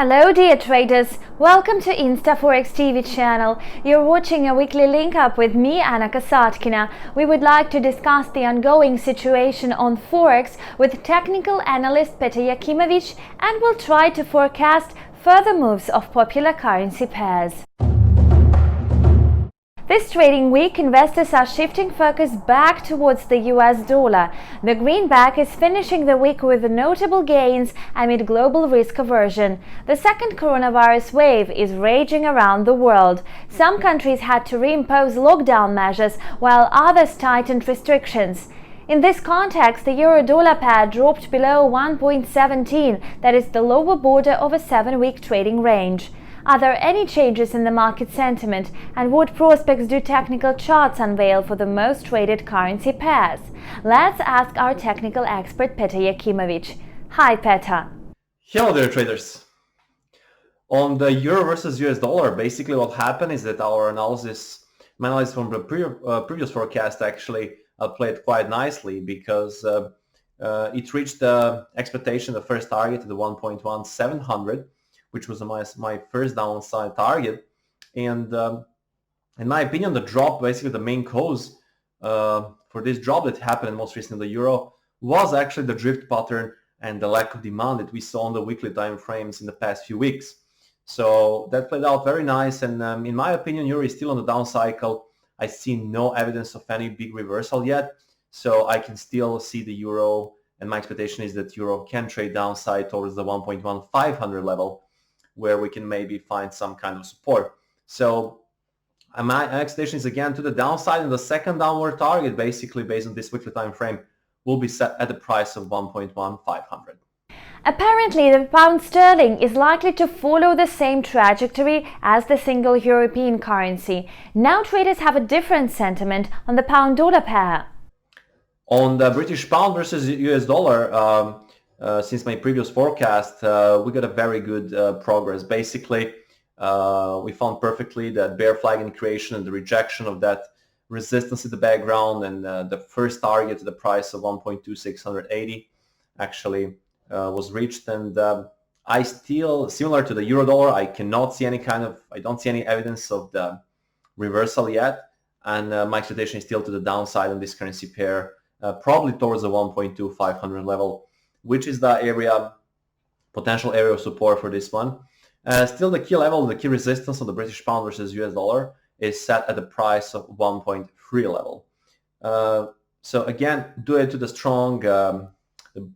Hello dear traders, welcome to InstaForex TV channel. You're watching a weekly link up with me, Anna Kasatkina. We would like to discuss the ongoing situation on Forex with technical analyst Peter Yakimovic, and we'll try to forecast further moves of popular currency pairs. This trading week, investors are shifting focus back towards the US dollar. The greenback is finishing the week with notable gains amid global risk aversion. The second coronavirus wave is raging around the world. Some countries had to reimpose lockdown measures, while others tightened restrictions. In this context, the euro-dollar pair dropped below 1.17, that is the lower border of a 7-week trading range. Are there any changes in the market sentiment, and what prospects do technical charts unveil for the most traded currency pairs? Let's ask our technical expert Peter Yakimovic. Hi Peter. Hello there traders. On the euro versus US dollar, basically what happened is that our analysis from the previous forecast actually played quite nicely, because it reached the expectation, the first target, the 1.1700, which was my first downside target. And in my opinion, the drop, basically the main cause for this drop that happened most recently in the euro, was actually the drift pattern and the lack of demand that we saw on the weekly time frames in the past few weeks. So that played out very nice, and in my opinion, euro is still on the down cycle. I see no evidence of any big reversal yet, so I can still see the euro, and my expectation is that euro can trade downside towards the 1.1500 level, where we can maybe find some kind of support. So my expectation is again to the downside, and the second downward target, basically based on this weekly time frame, will be set at the price of 1.1500. Apparently, the pound sterling is likely to follow the same trajectory as the single European currency. Now traders have a different sentiment on the pound-dollar pair. On the British pound versus US dollar, since my previous forecast, we got a very good progress. Basically, we found perfectly that bear flag in creation and the rejection of that resistance in the background, and the first target, the price of 1.2680, actually was reached. And I still, similar to the euro dollar, I don't see any evidence of the reversal yet, and my expectation is still to the downside on this currency pair, probably towards the 1.2500 level, which is the potential area of support for this one. Still, the key level, the key resistance on the British pound versus US dollar is set at the price of 1.3 level. So again, due to the strong the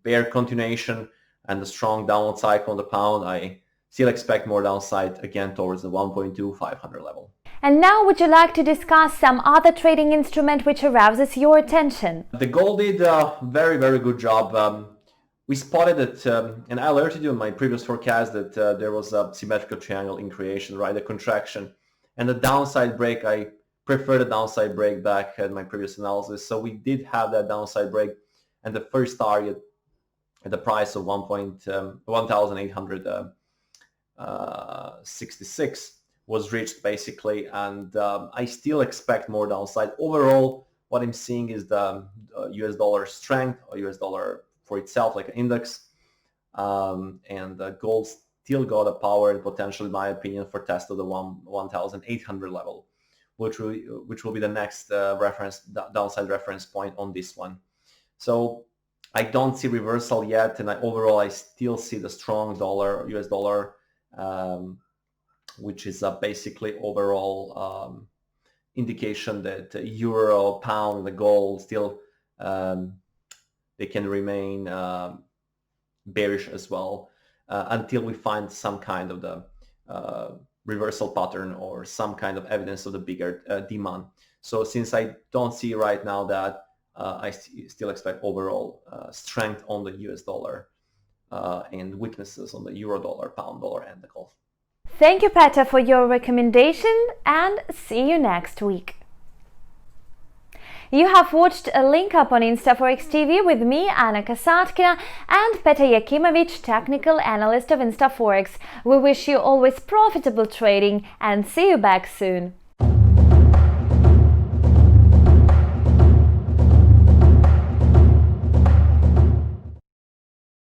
bear continuation and the strong downward cycle on the pound, I still expect more downside again towards the 1.2500 level. And now would you like to discuss some other trading instrument which arouses your attention? The gold did a very, very good job. We spotted it, and I alerted you in my previous forecast that there was a symmetrical triangle in creation, right? A contraction. And the downside break, I prefer the downside break back at my previous analysis. So we did have that downside break, and the first target at the price of 1,866 was reached basically, and I still expect more downside. Overall, what I'm seeing is the US dollar strength, or US dollar for itself like an index, and gold still got a power and potential, in my opinion, for test of the 1,800 level, which will be the next downside reference point on this one. So I don't see reversal yet, and overall I still see the strong dollar, US dollar, which is basically overall indication that euro, pound, the gold still they can remain bearish as well until we find some kind of the reversal pattern or some kind of evidence of the bigger demand. So since I don't see right now that, I still expect overall strength on the US dollar and weaknesses on the euro dollar, pound dollar, and the gold. Thank you, Peter, for your recommendation, and see you next week. You have watched a link up on InstaForex TV with me, Anna Kasatkina, and Peter Yakimovic, technical analyst of InstaForex. We wish you always profitable trading and see you back soon.